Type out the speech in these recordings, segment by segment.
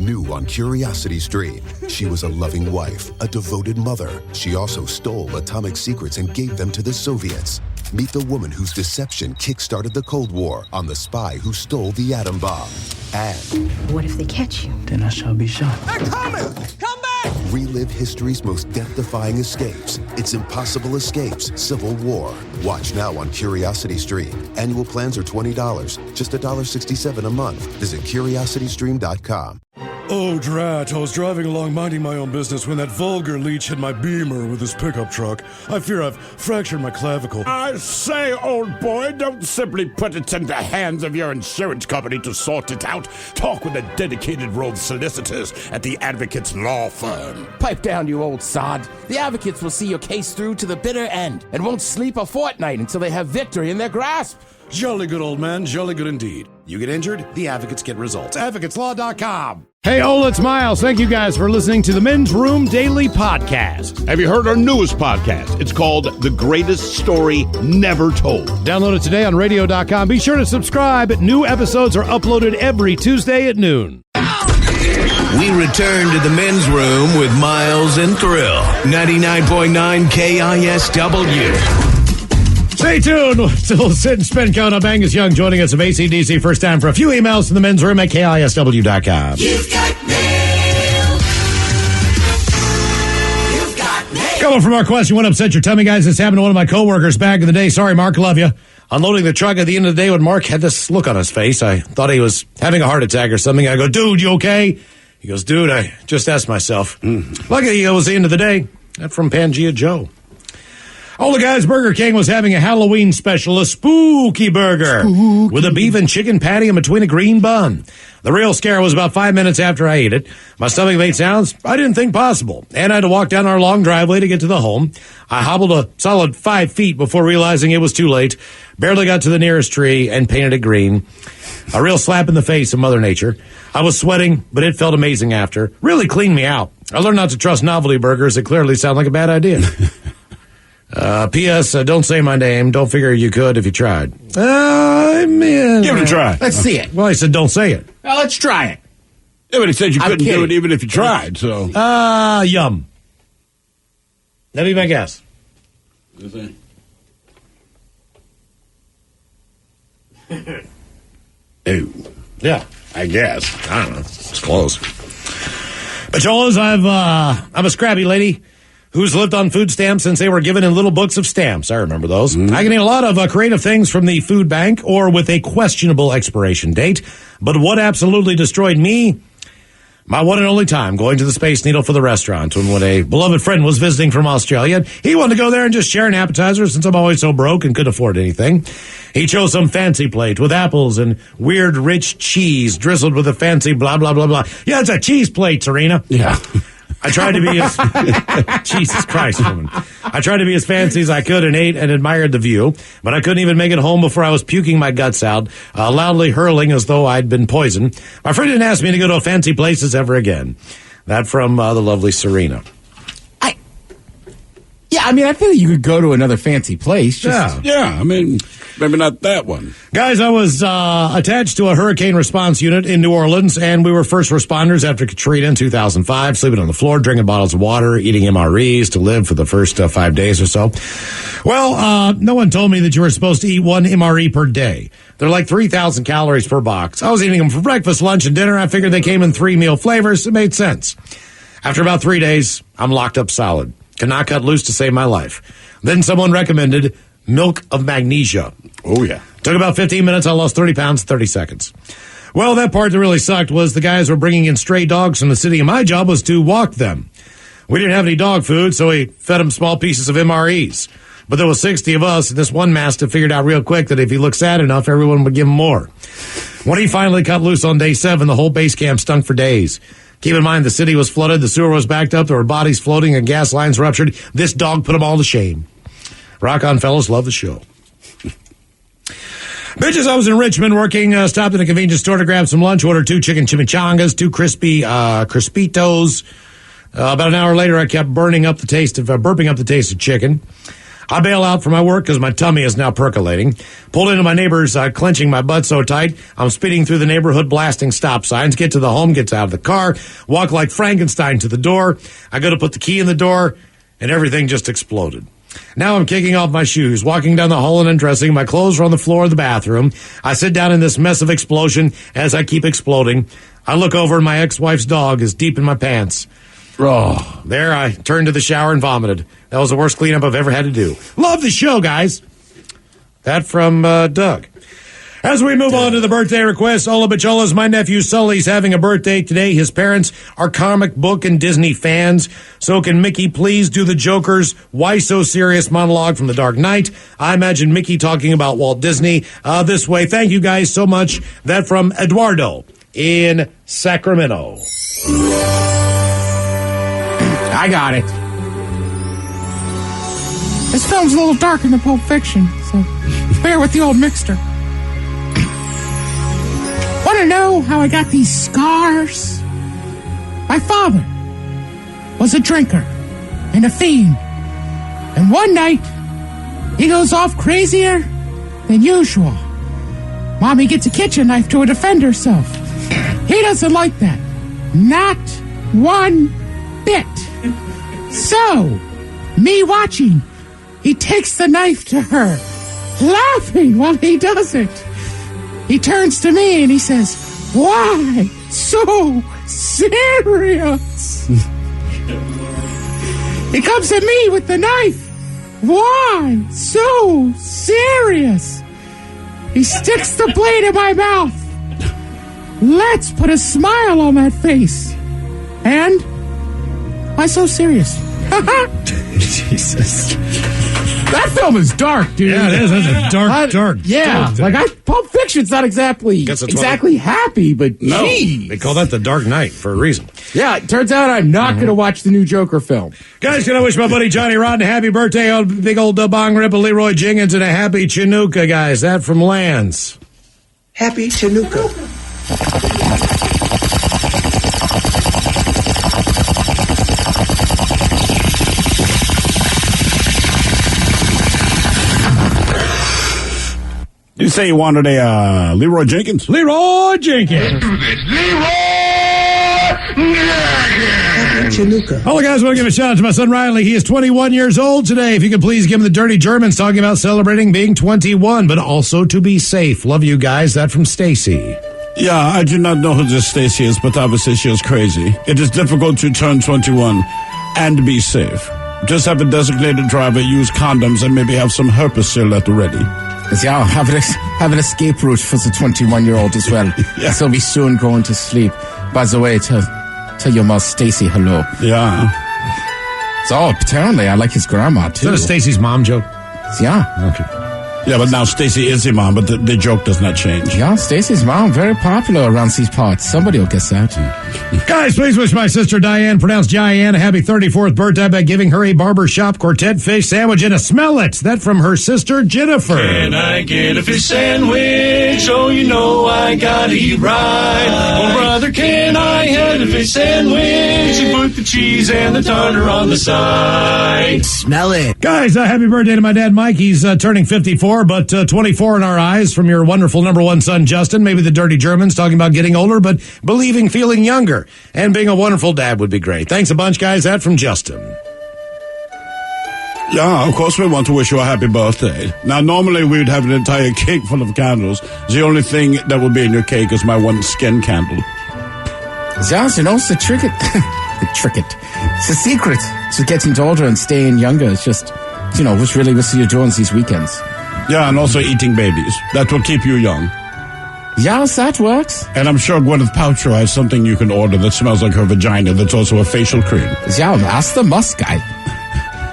New on Curiosity Stream. She was a loving wife, a devoted mother. She also stole atomic secrets and gave them to the Soviets. Meet the woman whose deception kick-started the Cold War on the spy who stole the atom bomb. And what if they catch you? Then I shall be shot. They're coming! Come back! relive history's most death-defying escapes. It's Impossible Escapes, Civil War. Watch now on Curiosity Stream. Annual plans are $20, just $1.67 a month. Visit curiositystream.com. Oh, drat. I was driving along minding my own business when that vulgar leech hit my Beamer with his pickup truck. I fear I've fractured my clavicle. I say, old boy, don't simply put it in the hands of your insurance company to sort it out. Talk with a dedicated row of solicitors at the Advocates Law Firm. Pipe down, you old sod. The Advocates will see your case through to the bitter end and won't sleep a fortnight until they have victory in their grasp. Jolly good, old man. Jolly good indeed. You get injured, the Advocates get results. AdvocatesLaw.com. Hey, it's Miles. Thank you guys for listening to the Men's Room Daily Podcast. Have you heard our newest podcast? It's called The Greatest Story Never Told. Download it today on radio.com. Be sure to subscribe. New episodes are uploaded every Tuesday at noon. We return to the Men's Room with Miles and Thrill. 99.9 KISW. Stay tuned. Still Sid Spinco and Angus Young joining us of AC/DC. First time for a few emails to the Men's Room at KISW.com. You've got mail. You've got mail. Coming from our question, what upset your tummy, guys? This happened to one of my coworkers back in the day. Sorry, Mark, love you. Unloading the truck at the end of the day when Mark had this look on his face. I thought he was having a heart attack or something. I go, dude, you okay? He goes, dude, I just asked myself. Luckily, it was the end of the day. That from Pangea Joe. All the guys, Burger King was having a Halloween special, a spooky burger with a beef and chicken patty in between a green bun. The real scare was about 5 minutes after I ate it. My stomach made sounds I didn't think possible, and I had to walk down our long driveway to get to the home. I hobbled a solid 5 feet before realizing it was too late, barely got to the nearest tree, and painted it green. A real slap in the face of Mother Nature. I was sweating, but it felt amazing after. Really cleaned me out. I learned not to trust novelty burgers that clearly sound like a bad idea. P.S. Don't say my name. Don't figure you could if you tried. Man. Give it a try. Let's see it. Well, I said don't say it. Well, let's try it. Yeah, but he said you couldn't do it even if you tried, so. Yum. That'd be my guess. Ew. Yeah. I guess. I don't know. It's close. But Jolas, I'm a scrappy lady who's lived on food stamps since they were given in little books of stamps. I remember those. I can eat a lot of creative things from the food bank or with a questionable expiration date. But what absolutely destroyed me? My one and only time going to the Space Needle for the restaurant when a beloved friend was visiting from Australia. He wanted to go there and just share an appetizer since I'm always so broke and couldn't afford anything. He chose some fancy plate with apples and weird rich cheese drizzled with a fancy blah, blah, blah, blah. Yeah, it's a cheese plate, Serena. Yeah. I tried to be as Jesus Christ, woman. I tried to be as fancy as I could and ate and admired the view, but I couldn't even make it home before I was puking my guts out, loudly hurling as though I'd been poisoned. My friend didn't ask me to go to fancy places ever again. That from the lovely Serena. I feel like you could go to another fancy place. Yeah, I mean, maybe not that one. Guys, I was attached to a hurricane response unit in New Orleans, and we were first responders after Katrina in 2005, sleeping on the floor, drinking bottles of water, eating MREs to live for the first 5 days or so. Well, no one told me that you were supposed to eat one MRE per day. They're like 3,000 calories per box. I was eating them for breakfast, lunch, and dinner. I figured they came in 3 meal flavors. It made sense. After about 3 days, I'm locked up solid. Could not cut loose to save my life. Then someone recommended milk of magnesia. Oh, yeah. Took about 15 minutes. I lost 30 pounds in 30 seconds. Well, that part that really sucked was the guys were bringing in stray dogs from the city, and my job was to walk them. We didn't have any dog food, so we fed them small pieces of MREs. But there was 60 of us, and this one mastiff figured out real quick that if he looked sad enough, everyone would give him more. When he finally cut loose on day 7, the whole base camp stunk for days. Keep in mind, the city was flooded, the sewer was backed up, there were bodies floating, and gas lines ruptured. This dog put them all to shame. Rock on, fellas. Love the show. Bitches, I was in Richmond working, stopped at a convenience store to grab some lunch, ordered 2 chicken chimichangas, 2 crispy Crispitos. About an hour later, I kept burping up the taste of chicken. I bail out from my work because my tummy is now percolating. Pulled into my neighbor's, clenching my butt so tight, I'm speeding through the neighborhood, blasting stop signs. Get to the home, gets out of the car, walk like Frankenstein to the door. I go to put the key in the door, and everything just exploded. Now I'm kicking off my shoes, walking down the hall and undressing. My clothes are on the floor of the bathroom. I sit down in this mess of explosion as I keep exploding. I look over and my ex-wife's dog is deep in my pants. Oh, there I turned to the shower and vomited. That was the worst cleanup I've ever had to do. Love the show, guys. That from Doug. As we move on to the birthday requests, Ola Bacholas, my nephew Sully's having a birthday today. His parents are comic book and Disney fans. So can Mickey please do the Joker's Why So Serious monologue from The Dark Knight? I imagine Mickey talking about Walt Disney this way. Thank you guys so much. That from Eduardo in Sacramento. I got it. This film's a little darker than Pulp Fiction, so bear with the old mixture. Want to know how I got these scars? My father was a drinker and a fiend. And one night, he goes off crazier than usual. Mommy gets a kitchen knife to defend herself. He doesn't like that. Not one bit. So, me watching, he takes the knife to her, laughing while he does it. He turns to me and he says, "Why so serious?" He comes at me with the knife. "Why so serious?" He sticks the blade in my mouth. Let's put a smile on that face. And why so serious? Jesus. That film is dark, dude. Yeah, it is. It's a dark. Yeah, Pulp Fiction's not exactly happy, but no, geez. they call that The Dark Knight for a reason. Yeah, it turns out I'm not going to watch the new Joker film. Guys, can I wish my buddy Johnny Rodden a happy birthday on big old bong ripple Leroy Jenkins and a happy Chinooka, guys. That from Lance. Happy Chinooka. You say you wanted a Leroy Jenkins? Leroy Jenkins. All the guys want to give a shout out to my son Riley. He is 21 years old today. If you could please give him the Dirty Germans talking about celebrating being 21, but also to be safe. Love you guys. That from Stacy. Yeah, I do not know who this Stacy is, but obviously she is crazy. It is difficult to turn 21 and be safe. Just have a designated driver, use condoms, and maybe have some herpes still at the ready. Yeah, have an escape route for the 21-year-old as well. Yeah. So be soon going to sleep. By the way, tell your mom Stacy hello. Yeah. So apparently I like his grandma too. Is that a Stacy's mom joke? Yeah. Okay. Yeah, but now Stacy is the mom, but the joke does not change. Yeah, Stacy's mom, very popular around these parts. Somebody will guess that. Guys, please wish my sister Diane, pronounced Diane, a happy 34th birthday by giving her a barbershop quartet fish sandwich and a smell it. That from her sister Jennifer. Can I get a fish sandwich? Oh, you know I gotta eat right. Oh, brother, can I have a fish sandwich? And put the cheese and the tartar on the side. Smell it. Guys, happy birthday to my dad Mike. He's turning 54, but 24 in our eyes from your wonderful number one son Justin. Maybe the Dirty Germans talking about getting older, but believing feeling younger. And being a wonderful dad would be great. Thanks a bunch, guys. That from Justin. Yeah, of course we want to wish you a happy birthday. Now, normally we would have an entire cake full of candles. The only thing that would be in your cake is my one skin candle. Yeah, you know, it's the trick. It's the secret to getting older and staying younger. It's just, you know, what you're doing these weekends. Yeah, and also eating babies. That will keep you young. Yes, that works. And I'm sure Gwyneth Paltrow has something you can order that smells like her vagina that's also a facial cream. Yeah, ask the Musk guy.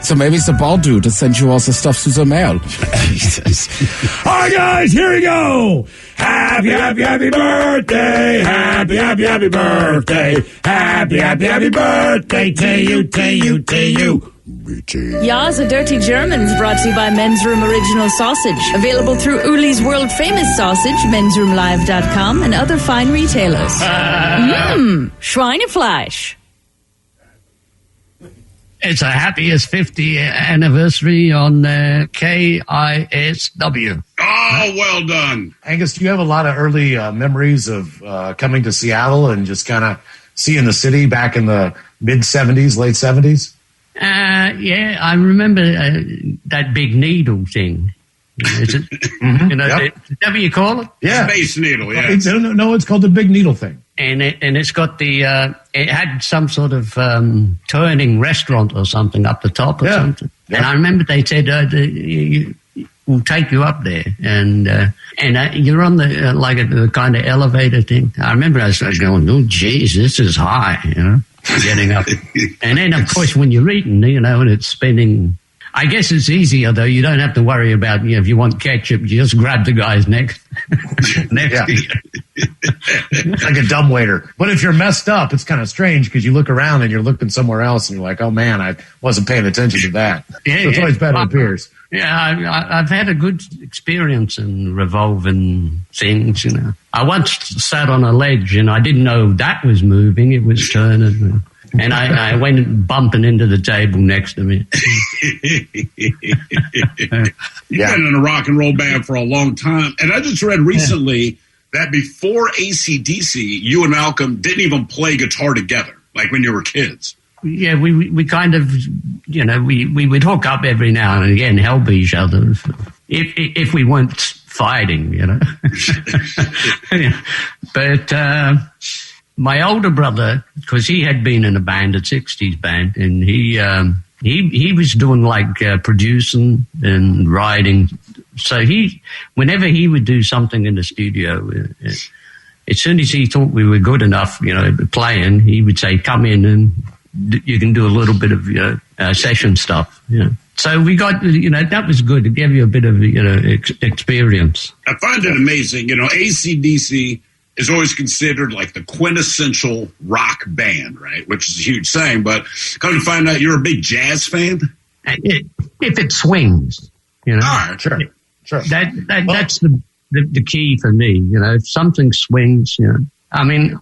So maybe it's the bald dude that sends you all the stuff through the mail. Jesus. All right, guys, here we go. Happy, happy, happy birthday. Happy, happy, happy birthday. Happy, happy, happy birthday to you, to you, to you. Ya's a Dirty Germans brought to you by Men's Room Original Sausage. Available through Uli's World Famous Sausage, mensroomlive.com, and other fine retailers. Schweinefleisch. It's a happiest 50th anniversary on KISW. Oh, well done. Angus, do you have a lot of early memories of coming to Seattle and just kind of seeing the city back in the mid-'70s, late '70s? Yeah, I remember that big needle thing. Is it? You know, is that what you call it? Yeah. Space Needle, yeah. No, it's called the Big Needle thing. And it's got the it had some sort of turning restaurant or something up the top or something. Yeah. And I remember they said we'll take you up there, and you're on the like the kind of elevator thing. I remember I was going, oh geez, this is high, you know, getting up. And then of course when you're eating, you know, and it's spinning. I guess it's easier though. You don't have to worry about, you know, if you want ketchup, you just grab the guy's next to you. Like a dumbwaiter. But if you're messed up, it's kind of strange because you look around and you're looking somewhere else and you're like, oh man, I wasn't paying attention to that. Yeah, so it's always better it appears. Yeah, I've had a good experience in revolving things, you know. I once sat on a ledge and I didn't know that was moving. It was turning. And I went bumping into the table next to me. You've been in a rock and roll band for a long time. And I just read recently that before AC/DC, you and Malcolm didn't even play guitar together, like when you were kids. Yeah, we kind of, you know, we would hook up every now and again, help each other if we weren't fighting, you know. But my older brother, because he had been in a band, a 60s band, and he was doing like producing and writing. So whenever he would do something in the studio, as soon as he thought we were good enough, you know, playing, he would say, come in and you can do a little bit of, you know, session stuff, you know. So we got, you know, that was good. It gave you a bit of, you know, experience. I find it amazing. You know, AC/DC is always considered like the quintessential rock band, right? Which is a huge thing, but come to find out you're a big jazz fan? If it swings, you know. All right, sure. That's the key for me, you know. If something swings, you know. I mean,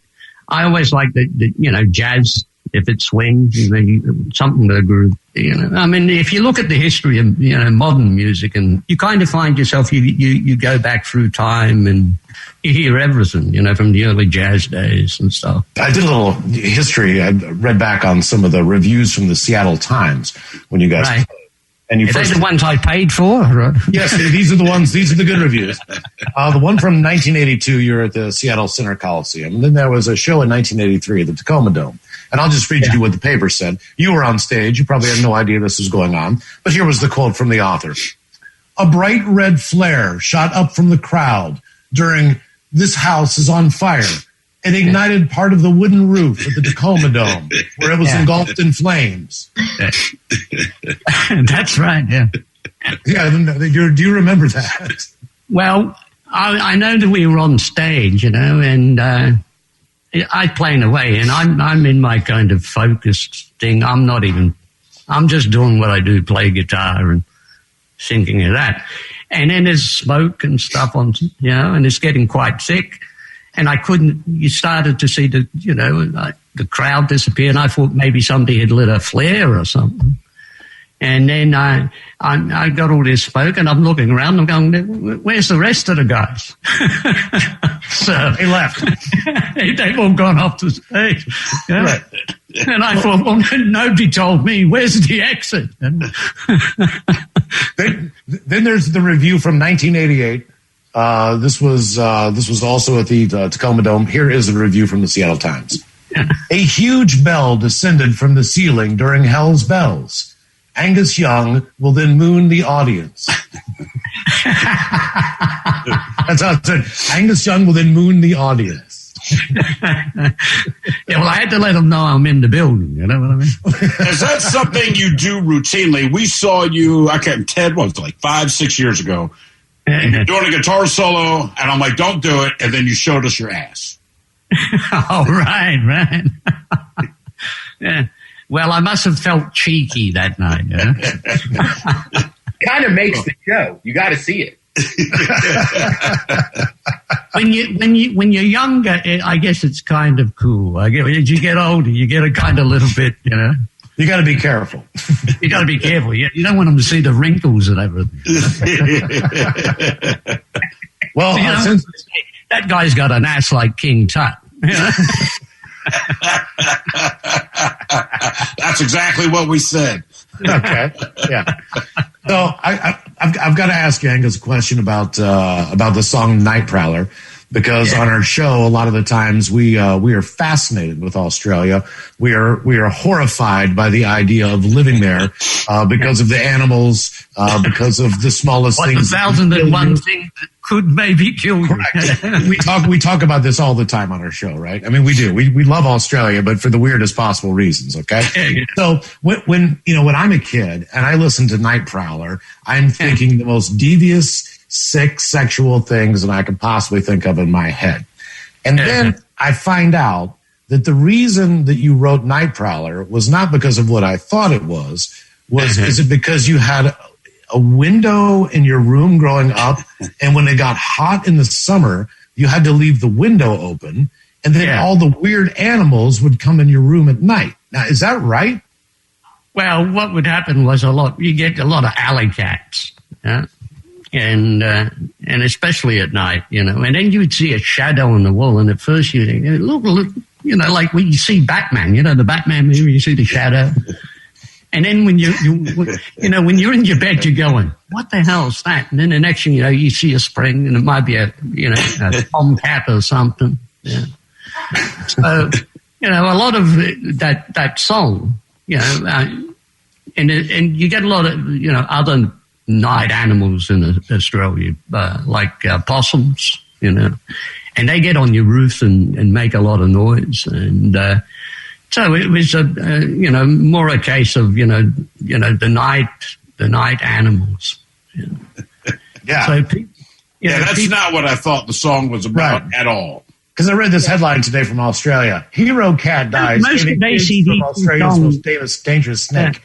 I always like the you know, jazz, if it swings, you know, something to groove, you know. I mean, if you look at the history of, you know, modern music, and you kind of find yourself, you go back through time and you hear everything, you know, from the early jazz days and stuff. I did a little history. I read back on some of the reviews from the Seattle Times when you guys played. And Are they the ones I paid for? Right? Yes, these are the ones. These are the good reviews. The one from 1982, you're at the Seattle Center Coliseum. And then there was a show in 1983 at the Tacoma Dome. And I'll just read you what the paper said. You were on stage. You probably had no idea this was going on. But here was the quote from the author. A bright red flare shot up from the crowd during "This House is on Fire." It ignited part of the wooden roof of the Tacoma Dome, where it was engulfed in flames. That's right, yeah. Yeah, do you remember that? Well, I know that we were on stage, you know, and I playing away, and I'm in my kind of focused thing. I'm just doing what I do, play guitar and singing of that. And then there's smoke and stuff on, you know, and it's getting quite thick. And you started to see the the crowd disappear, and I thought maybe somebody had lit a flare or something. And then I got all this smoke, and I'm looking around, I'm going, where's the rest of the guys? So they left. They've all gone off the stage. Yeah? Right. And I thought, well, nobody told me. Where's the exit? Then there's the review from 1988. This was also at the Tacoma Dome. Here is the review from the Seattle Times. A huge bell descended from the ceiling during Hell's Bells. Angus Young will then moon the audience. That's how it said. Angus Young will then moon the audience. Yeah, well, I had to let them know I'm in the building. You know what I mean? Is that something you do routinely? We saw you, Ted, what was it, like 5-6 years ago? You're doing a guitar solo, and I'm like, don't do it. And then you showed us your ass. Oh, right. Yeah. Well, I must have felt cheeky that night. Kind of makes the show. You got to see it. When you're younger, I guess it's kind of cool. As you get older, you get a kind of little bit, you know. You got to be careful. You got to be careful. You don't want them to see the wrinkles and everything. Well, since that guy's got an ass like King Tut. That's exactly what we said. Okay. Yeah. So I've got to ask you, Angus, a question about the song Night Prowler, because on our show, a lot of the times we are fascinated with Australia. We are horrified by the idea of living there because of the animals, because of the smallest things. 1,001 things that could maybe kill you. we talk about this all the time on our show, right? I mean, we do. We love Australia, but for the weirdest possible reasons. Okay. So when I'm a kid and I listen to Night Prowler, I'm thinking the most devious, sick, sexual things that I could possibly think of in my head. And then I find out that the reason that you wrote Night Prowler was not because of what I thought it was is it because you had a window in your room growing up, and when it got hot in the summer, you had to leave the window open, and then all the weird animals would come in your room at night. Now, is that right? Well, what would happen was you get a lot of alley cats, and especially at night, and then you would see a shadow on the wall, and at first you think, look, like when you see Batman, the Batman movie, you see the shadow. And then when when you're in your bed, you're going, what the hell is that? And then the next thing you know, you see a spring, and it might be a tomcat or something. Yeah. So, a lot of that song, and you get a lot of, other night animals in Australia, like possums, and they get on your roof and make a lot of noise. And, so it was more a case of the night animals. Yeah. So that's not what I thought the song was about at all. Because I read this headline today from Australia: Hero cat dies. Most of from Australia's most dangerous snake.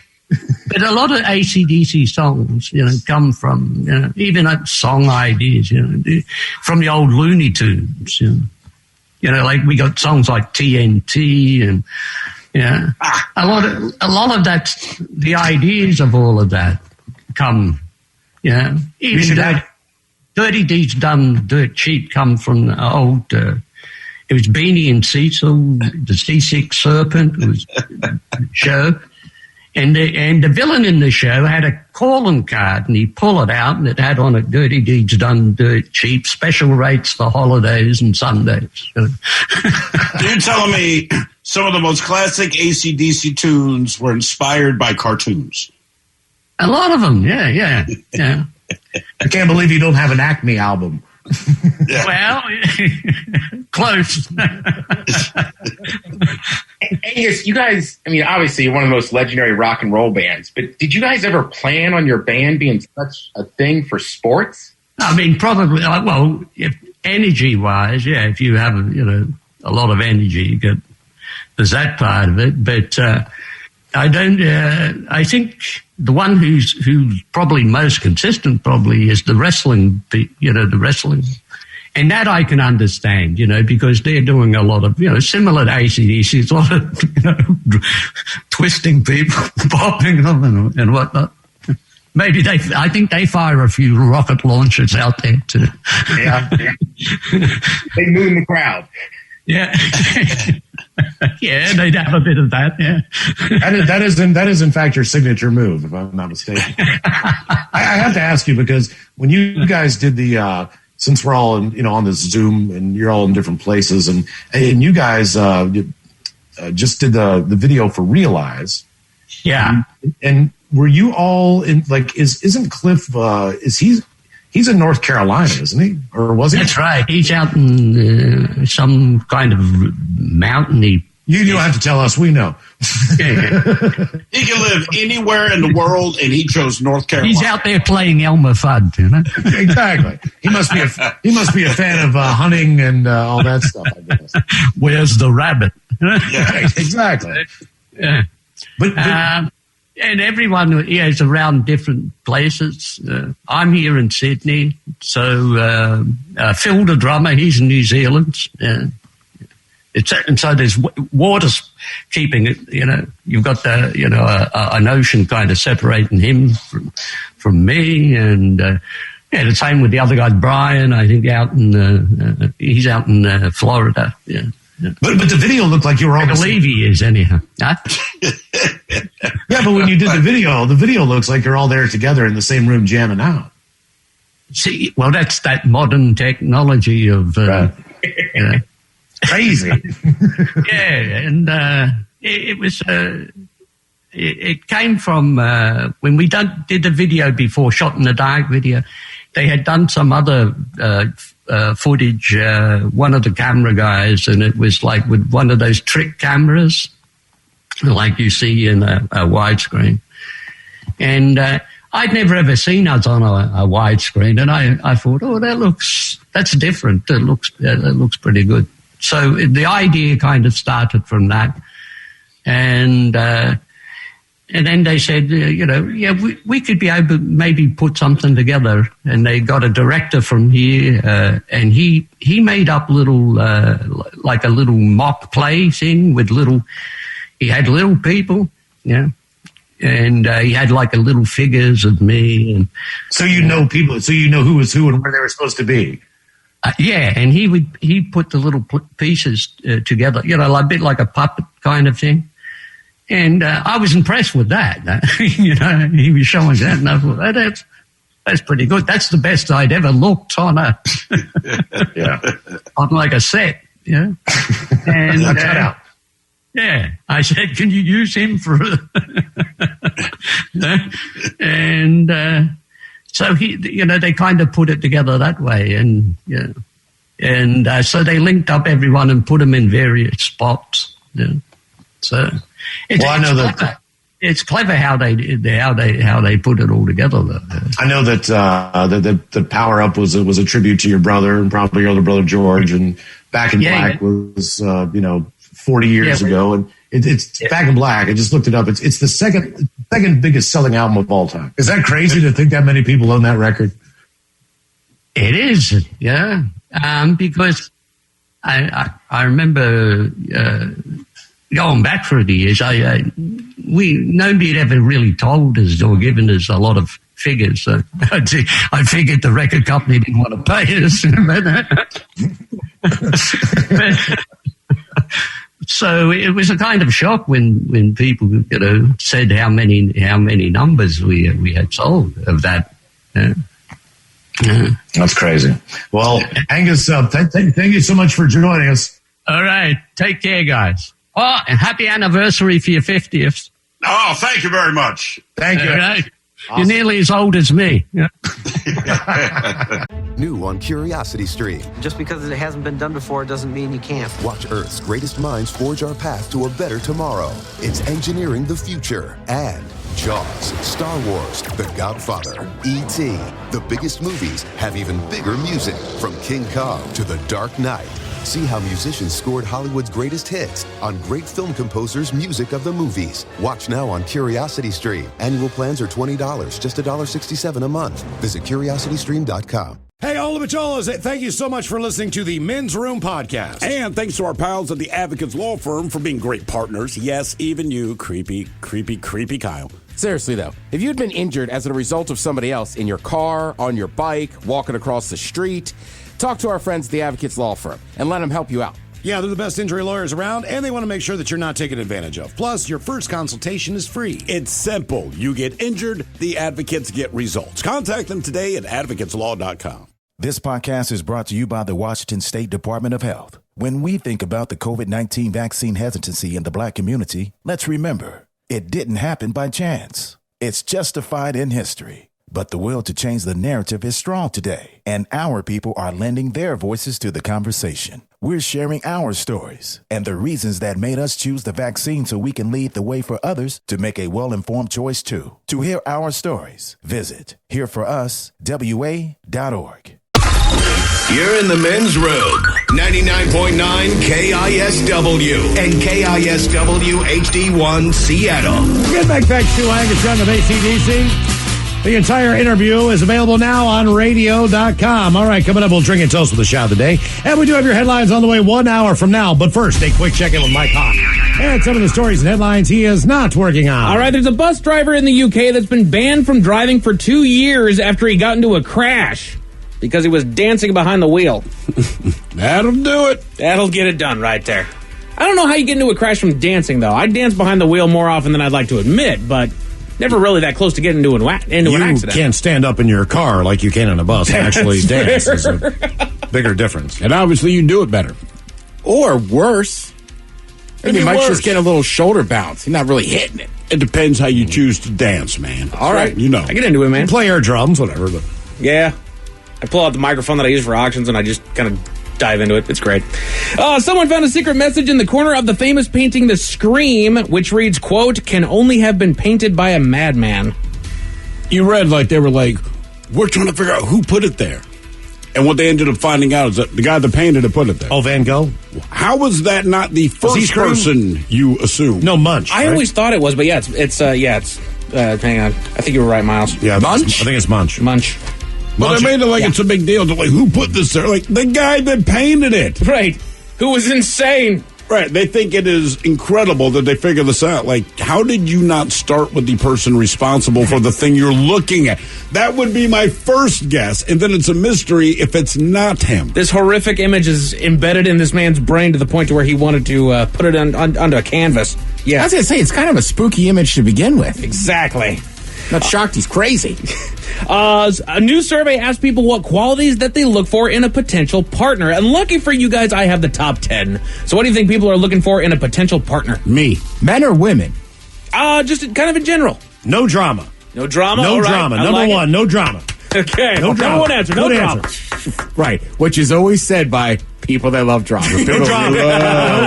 But a lot of AC/DC songs, come from even song ideas, from the old Looney Tunes. Like we got songs like TNT and a lot of that. The ideas of all of that come, even that Dirty Deeds Done Dirt Cheap come from the old. It was Beanie and Cecil, the Seasick Serpent. It was a show. And the villain in the show had a calling card, and he'd pull it out, and it had on it Dirty Deeds Done Dirt Cheap, special rates for holidays and Sundays. You're telling me some of the most classic AC/DC tunes were inspired by cartoons? A lot of them, yeah. I can't believe you don't have an Acme album. Well, close. Angus, you guys, obviously you're one of the most legendary rock and roll bands, but did you guys ever plan on your band being such a thing for sports? Probably, if energy-wise, if you have, a lot of energy, there's that part of it, but I don't, I think the one who's probably most consistent probably is the wrestling, the wrestling. And that I can understand, because they're doing a lot of, similar to AC/DC, it's a lot of, twisting people, popping them and whatnot. Maybe I think they fire a few rocket launchers out there too. Yeah. They moon the crowd. Yeah. Yeah, they'd have a bit of that, yeah. That is in fact your signature move, if I'm not mistaken. I have to ask you, because when you guys did the since we're all on this Zoom and you're all in different places, and you guys just did the video for Realize. Yeah. And were you all in, isn't Cliff he's in North Carolina, isn't he? Or was he? That's right. He's out in some kind of mountainy. You don't have to tell us. We know. He can live anywhere in the world, and he chose North Carolina. He's out there playing Elmer Fudd, Exactly. He must be a fan of hunting and all that stuff, I guess. Where's the rabbit? Yeah, exactly. Yeah. But and everyone is around different places. I'm here in Sydney, so Phil the drummer, he's in New Zealand. And so there's water's keeping it, you've got an ocean kind of separating him from me. And, the same with the other guy, Brian, I think he's out in Florida. Yeah. But the video looked like you were all. I believe he is anyhow. Huh? Yeah, but when you did the video looks like you're all there together in the same room jamming out. See, well, that's that modern technology of crazy. Yeah, and it was. It came from when we did the video before, Shot in the Dark video. They had done some other footage, one of the camera guys, and it was like with one of those trick cameras, like you see in a widescreen. And I'd never ever seen us on a widescreen, and I thought, that's different. It looks pretty good. So the idea kind of started from that, and then they said, we could be able to maybe put something together. And they got a director from here, and he made up little, like a little mock play thing with he had little people, and he had like a little figures of me. And so people, so who was who and where they were supposed to be. And he put the little pieces together, a bit like a puppet kind of thing. And I was impressed with that. He was showing that, and I thought, that's pretty good. That's the best I'd ever looked on on like a set. Yeah, and I said, "Can you use him for?" And so they kind of put it together that way, and so they linked up everyone and put them in various spots. Yeah. So. It's clever how they put it all together. Though. I know that the Power Up was a tribute to your brother and probably your older brother George, and Back in Black was 40 years ago, and it's Back in Black. I just looked it up. It's the second biggest selling album of all time. Is that crazy to think that many people own that record? It is, yeah. Because I remember. Going back through the years, nobody had ever really told us or given us a lot of figures. So I figured the record company didn't want to pay us. So it was a kind of shock when people said how many numbers we had sold of that. That's crazy. Well, Angus, thank you so much for joining us. All right, take care, guys. Oh, and happy anniversary for your 50th. Oh, thank you very much. Thank you. Right. Awesome. You're nearly as old as me. Yeah. New on Curiosity Stream. Just because it hasn't been done before doesn't mean you can't. Watch Earth's greatest minds forge our path to a better tomorrow. It's engineering the future. And Jaws, Star Wars, The Godfather, E.T. The biggest movies have even bigger music. From King Kong to The Dark Knight. See how musicians scored Hollywood's greatest hits on great film composers' music of the movies. Watch now on Curiosity Stream. Annual plans are $20, just $1.67 a month. Visit CuriosityStream.com. Hey, all of y'all, thank you so much for listening to the Men's Room Podcast. And thanks to our pals at the Advocates Law Firm for being great partners. Yes, even you, creepy Kyle. Seriously, though, if you'd been injured as a result of somebody else in your car, on your bike, walking across the street, talk to our friends at the Advocates Law Firm and let them help you out. Yeah, they're the best injury lawyers around, and they want to make sure that you're not taken advantage of. Plus, your first consultation is free. It's simple. You get injured, the advocates get results. Contact them today at advocateslaw.com. This podcast is brought to you by the Washington State Department of Health. When we think about the COVID-19 vaccine hesitancy in the Black community, let's remember, it didn't happen by chance. It's justified in history. But the will to change the narrative is strong today, and our people are lending their voices to the conversation. We're sharing our stories and the reasons that made us choose the vaccine so we can lead the way for others to make a well-informed choice too. To hear our stories, visit hereforuswa.org. You're in the men's room. 99.9 KISW and KISW HD1 Seattle. Get back thanks to Angus Young of ACDC. The entire interview is available now on radio.com. All right, coming up, we'll drink and toast with the shot of the day. And we do have your headlines on the way 1 hour from now. But first, a quick check-in with Mike Hawk. And some of the stories and headlines he is not working on. All right, there's a bus driver in the UK that's been banned from driving for 2 years after he got into a crash because he was dancing behind the wheel. That'll do it. That'll get it done right there. I don't know how you get into a crash from dancing, though. I dance behind the wheel more often than I'd like to admit, but never really that close to getting into an accident. You can't stand up in your car like you can on a bus and actually dance. Is a bigger difference. And obviously you do it better. Or worse. Maybe Maybe Mike's worse. just getting a little shoulder bounce. He's not really hitting it. It depends how you choose to dance, man. All right. You know. I get into it, man. Play air drums, whatever. But Yeah. I pull out the microphone that I use for auctions and I just kind of dive into it. It's great. Someone found a secret message in the corner of the famous painting The Scream, which reads, quote, can only have been painted by a madman. You read like they were like, we're trying to figure out who put it there. And what they ended up finding out is that the guy that painted it put it there. Oh, Van Gogh? How was that not the he first Scream? person you assumed? No, Munch. I right? always thought it was, but yeah, hang on. I think you were right, Miles. Yeah, Munch? I think it's Munch. Munch. But they made it like it's a big deal. They're like, who put this there? Like, the guy that painted it. Right. Who was insane. Right. They think it is incredible that they figure this out. Like, how did you not start with the person responsible for the thing you're looking at? That would be my first guess. And then it's a mystery if it's not him. This horrific image is embedded in this man's brain to the point to where he wanted to put it onto a canvas. Yeah. I was going to say, it's kind of a spooky image to begin with. Exactly. Not shocked he's crazy. A new survey asked people what qualities that they look for in a potential partner. And lucky for you guys, I have the top 10. So what do you think people are looking for in a potential partner? Me. Men or women? Just kind of in general. No drama. No drama? No All right. drama. I Number like it. one, no drama. Okay. No drama. Number one answer. No Good drama. answer. Right. Which is always said by people that love drama. No drama. No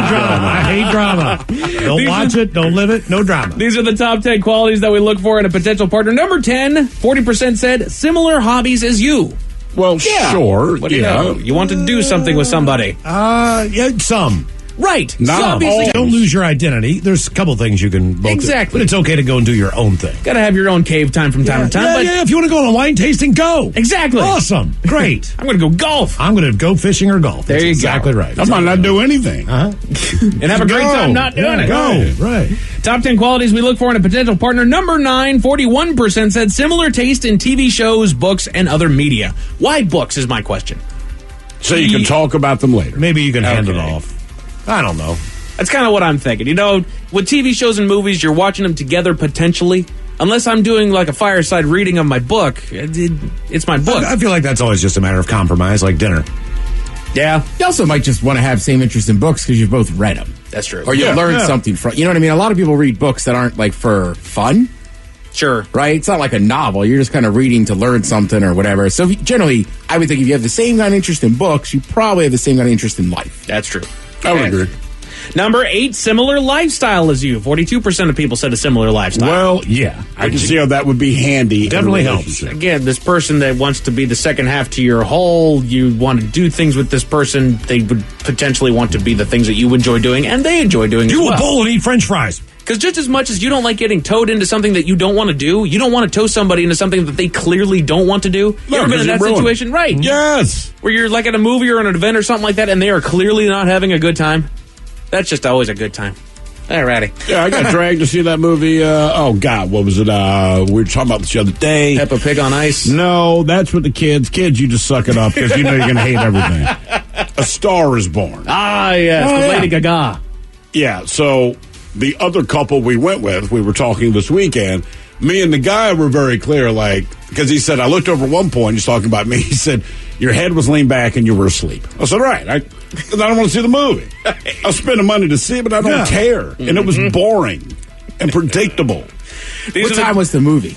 drama. I hate drama. Don't watch it. Don't live it. No drama. These are the top 10 qualities that we look for in a potential partner. Number 10, 40% said similar hobbies as you. Well, sure. What do you know? You want to do something with somebody. Yeah, some. Right. Not So obviously, all. Don't lose your identity. There's a couple things you can both Exactly. do. But it's okay to go and do your own thing. Gotta have your own cave time from time to time. But If you want to go on a wine tasting, go. Exactly. Awesome. Great. I'm gonna go golf. I'm going to go fishing or golf. There That's you exactly go. right. I might not do anything. And have a great time not doing it. Go. Right. Top 10 qualities we look for in a potential partner. Number 9, 41% said similar taste in TV shows, books, and other media. Why books is my question. So you can talk about them later. Maybe you can hand it off. I don't know. That's kind of what I'm thinking. You know, with TV shows and movies, you're watching them together potentially. Unless I'm doing like a fireside reading of my book, it's my book. I feel like that's always just a matter of compromise, like dinner. Yeah. You also might just want to have same interest in books because you've both read them. That's true. Or you learn something from. You know what I mean? A lot of people read books that aren't like for fun. Sure. Right? It's not like a novel. You're just kind of reading to learn something or whatever. So generally, I would think if you have the same kind of interest in books, you probably have the same kind of interest in life. That's true. I would agree. Number 8, similar lifestyle as you. 42% of people said a similar lifestyle. Well, yeah. I can see how that would be handy. Definitely helps. Again, this person that wants to be the second half to your whole, you want to do things with this person, they would potentially want to be the things that you enjoy doing, and they enjoy doing as Do well. a bowl and eat French fries. Because just as much as you don't like getting towed into something that you don't want to do, you don't want to tow somebody into something that they clearly don't want to do. You ever been in that situation? Right. Yes. Where you're like at a movie or an event or something like that, and they are clearly not having a good time. That's just always a good time. Alrighty. Yeah, I got dragged to see that movie. Oh, God, what was it? We were talking about this the other day. Peppa Pig on Ice? No, that's with the kids. Kids, you just suck it up because you know you're going to hate everything. A Star is Born. Ah, yes, with Lady Gaga. Yeah, so the other couple we went with, we were talking this weekend. Me and the guy were very clear, like, because he said, I looked over at one point, he's talking about me, he said, your head was leaned back and you were asleep. I said, right, I don't want to see the movie. I'll spend the money to see it, but I don't care. And it was boring and predictable. What time was the movie?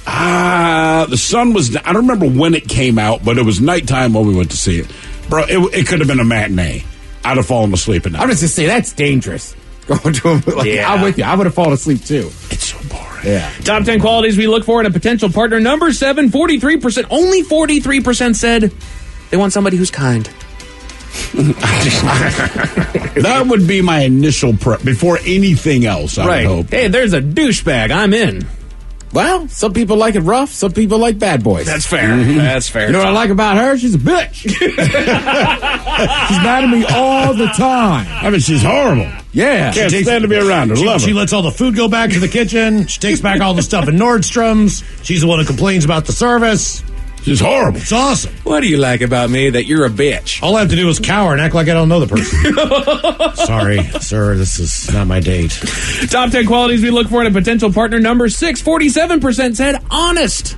The sun was, I don't remember when it came out, but it was nighttime when we went to see it. Bro, it could have been a matinee. I'd have fallen asleep at night. I'm just going to say, that's dangerous. Going to a movie. Like, Yeah. I'm with you. I would have fallen asleep, too. It's so boring. Yeah. Top 10 qualities we look for in a potential partner. Number 7, 43%. Only 43% said they want somebody who's kind. That would be my initial prep before anything else, I would hope. Hey, there's a douchebag. I'm in. Well, some people like it rough. Some people like bad boys. That's fair. Mm-hmm. That's fair. You know what I like about her? She's a bitch. She's mad at me all the time. I mean, she's horrible. Yeah. Can't stand to be around her. Love her. She lets all the food go back to the kitchen. She takes back all the stuff in Nordstrom's. She's the one who complains about the service. She's horrible. It's awesome. What do you like about me that you're a bitch? All I have to do is cower and act like I don't know the person. Sorry, sir, this is not my date. Top 10 qualities we look for in a potential partner. Number 6, 47% said honest.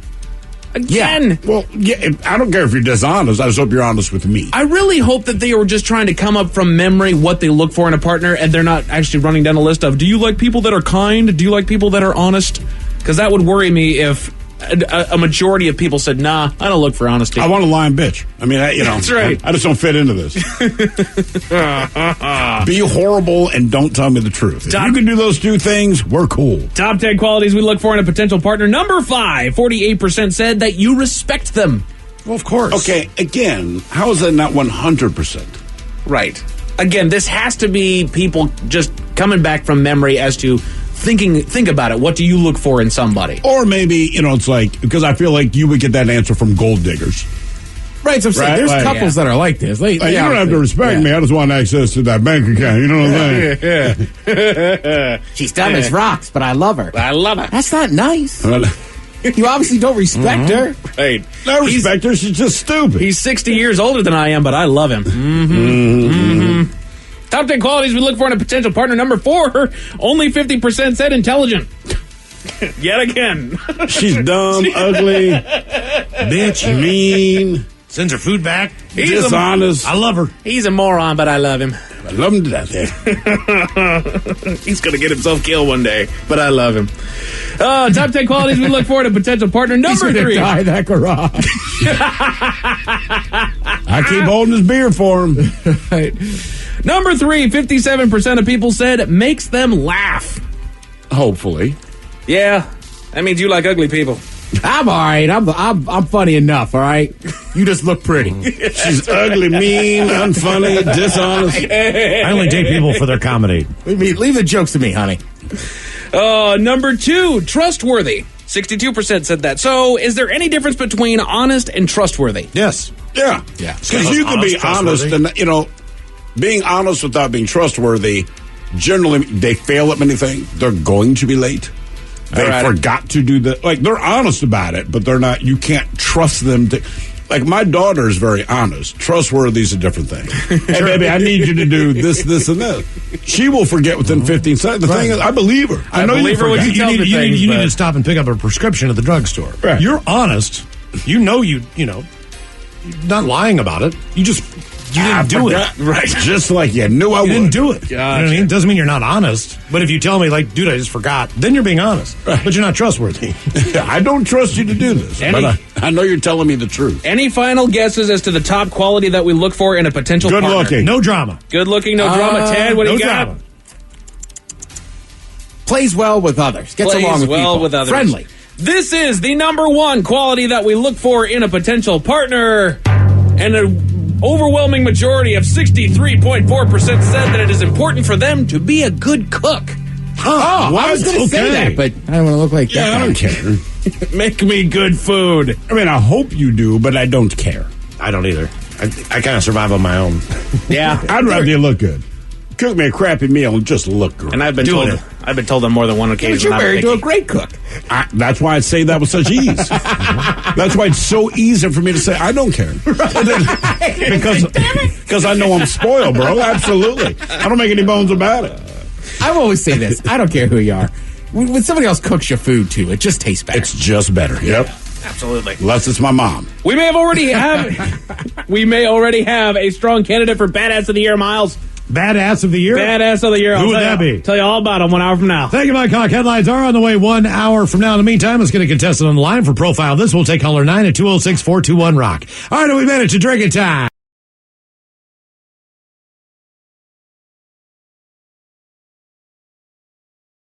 Again. Yeah. Well, yeah, I don't care if you're dishonest. I just hope you're honest with me. I really hope that they were just trying to come up from memory what they look for in a partner, and they're not actually running down a list of, do you like people that are kind? Do you like people that are honest? Because that would worry me if a majority of people said, nah, I don't look for honesty. I want a lying bitch. I mean, that's right. I just don't fit into this. Be horrible and don't tell me the truth. If you can do those two things, we're cool. Top 10 qualities we look for in a potential partner. Number 5, 48% said that you respect them. Well, of course. Okay, again, how is that not 100%? Right. Again, this has to be people just coming back from memory as to think about it. What do you look for in somebody? Or maybe, it's like, because I feel like you would get that answer from gold diggers. Right, so I'm saying there's couples that are like this. You don't have to respect me. I just want access to that bank account. You know what I'm saying? Yeah. She's dumb as rocks, but I love her. I love her. That's not nice. You obviously don't respect her. Right. I respect her. She's just stupid. He's 60 years older than I am, but I love him. Top 10 qualities we look for in a potential partner. Number 4, only 50% said intelligent. Yet again. She's dumb, ugly, bitch, mean, sends her food back, dishonest. I love her. He's a moron, but I love him. I love him to death. He's going to get himself killed one day, but I love him. Top 10 qualities we look for in a potential partner. Number 3. Die that garage. I keep holding his beer for him. Right. Number 3, 57% of people said makes them laugh. Hopefully. Yeah, that means you like ugly people. I'm all right. I'm funny enough, all right? You just look pretty. She's ugly, mean, unfunny, dishonest. I only date people for their comedy. Leave the jokes to me, honey. Number 2, trustworthy. 62% said that. So, is there any difference between honest and trustworthy? Yes. Yeah. Because you can be honest and, being honest without being trustworthy, generally, they fail at many things. They're going to be late. They forgot to do the, they're honest about it, but they're not, you can't trust them to, my daughter is very honest. Trustworthy is a different thing. Hey, baby, I need you to do this, this, and this. She will forget within 15 seconds. The thing is, I believe her. I know you forget. You need to stop and pick up a prescription at the drugstore. Right. You're honest. You're not lying about it. You didn't do it. Right. Just like you knew I would. You didn't do it. Gotcha. You know what I mean? Doesn't mean you're not honest. But if you tell me, dude, I just forgot, then you're being honest. Right. But you're not trustworthy. I don't trust you to do this. But I know you're telling me the truth. Any final guesses as to the top quality that we look for in a potential partner? Good looking. No drama. Good looking, no drama. Ted, what do you got? Drama. Plays well with others. Gets along with people. With others. Friendly. This is the number 1 quality that we look for in a potential partner. And an overwhelming majority of 63.4% said that it is important for them to be a good cook. I was going to say that, but I don't want to look like that. Yeah, I don't care. Make me good food. I mean, I hope you do, but I don't care. I don't either. I kind of survive on my own. Yeah. I'd rather you look good. Cook me a crappy meal and just look good. And I've been told on more than one occasion. But you're married to a great cook. That's why I say that with such ease. That's why it's so easy for me to say I don't care. Because I know I'm spoiled, bro. Absolutely. I don't make any bones about it. I always say this. I don't care who you are. When somebody else cooks your food, too, it just tastes better. It's just better. Yep. Absolutely. Unless it's my mom. We may already have a strong candidate for Badass of the Year, Miles. Badass of the Year? Badass of the Year. Who would that be? Tell you all about him 1 hour from now. Thank you, Mike Hawk. Headlines are on the way 1 hour from now. In the meantime, let's get a contestant on the line for Profile This. We'll take caller 9 at 206-421-ROCK. All right, we made it to drinking time.